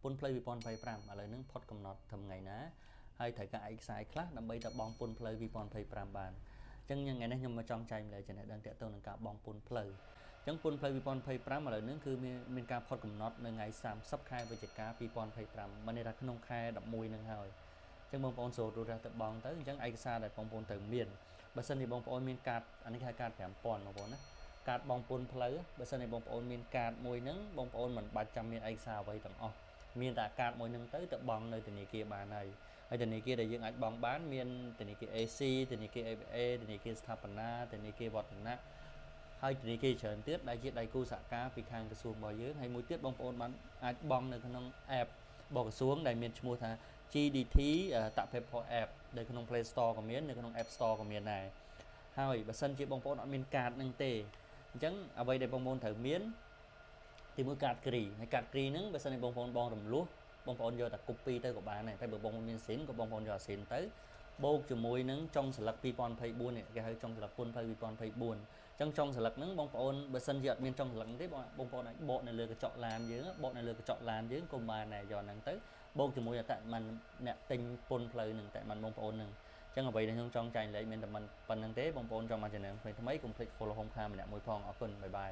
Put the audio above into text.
ពុនផ្លូវវិព័ន្ធ25ឥឡូវហ្នឹងផុតកំណត់ត្រឹមថ្ងៃណាហើយត្រូវការឯកសារខ្លះដើម្បីទៅបងពុនផ្លូវ2025បានអញ្ចឹងថ្ងៃនេះខ្ញុំមកចង់ចែកម្លែកចំណេះដឹងទាក់ទងនឹងការបងពុនផ្លូវអញ្ចឹងពុនផ្លូវ2025ឥឡូវហ្នឹងគឺមានការផុតកំណត់នៅថ្ងៃ30ខែវិច្ឆិកា2025មិនន័យថាក្នុងខែ11ហ្នឹងហើយអញ្ចឹងបងប្អូនសូមរួចទៅបងទៅអញ្ចឹងឯកសារដែលបងប្អូនត្រូវមានបើសិនជាបងប្អូនមានកាតអានេះហៅកាត5000បងប្អូនណាកាតបងពុនផ្លូវបើសិនជាបងប្អូនមានកាតមួយហ្នឹងបងប្អូនមិនបាច់ចាំមានឯកសារអ្វីទាំងអស់មានតែកាតមួយហ្នឹងទៅបងនៅធនាគារបានហើយធនាគារដែលយើងអាចបងបានមានធនាគារ AC ធនាគារ ABA ធនាគារស្ថាបនាធនាគារវឌ្ឍនៈហើយធនាគារច្រើនទៀតដែលជាដៃគូសហការពីខាងក្រសួងរបស់យើងហើយមួយទៀតបងប្អូនបានអាចបងនៅក្នុង app របស់ក្រសួងដែលមានឈ្មោះថា GDT តាក់ Paper App នៅក្នុង Play Store ក៏មាននៅក្នុង App Store ក៏មានដែរហើយបើសិនជាបងប្អូនអត់មានកាតនឹងទេអញ្ចឹងអ្វីដែលបងប្អូនត្រូវមានទីមួយកាតគ្រីហើយកាតគ្រីហ្នឹងបើសិនជាបងប្អូនបងរំលោះបងប្អូនយកតែ copy ទៅក៏បានដែរតែបើបងប្អូនមានស៊ីនក៏បងប្អូនយកស៊ីនទៅបូកជាមួយនឹងចុងស្លឹក2024នេះគេហៅចុងស្លឹកពុនផ្លូវ2024អញ្ចឹងចុងស្លឹកហ្នឹងបងប្អូនបើសិនជាអត់មានចុងស្លឹកទេបងប្អូនអាចបកនៅលើកញ្ចក់ឡានយើងបកនៅលើកញ្ចក់ឡានយើងក៏បានដែរយកហ្នឹងទៅបូកជាមួយអត្តមិនអ្នកទិញពុនផ្លូវហ្នឹងតែមិនបងប្អូនហ្នឹងអញ្ចឹងអ្វីដែលខ្ញុំចង់ចែកលេខមានតែប៉ុណ្្នឹងទេបងប្អូនចង់មកចំណេញថ្មីកុំភ្លេច follow home ខាម្នាក់មួយផងអរគុណបាយបាយ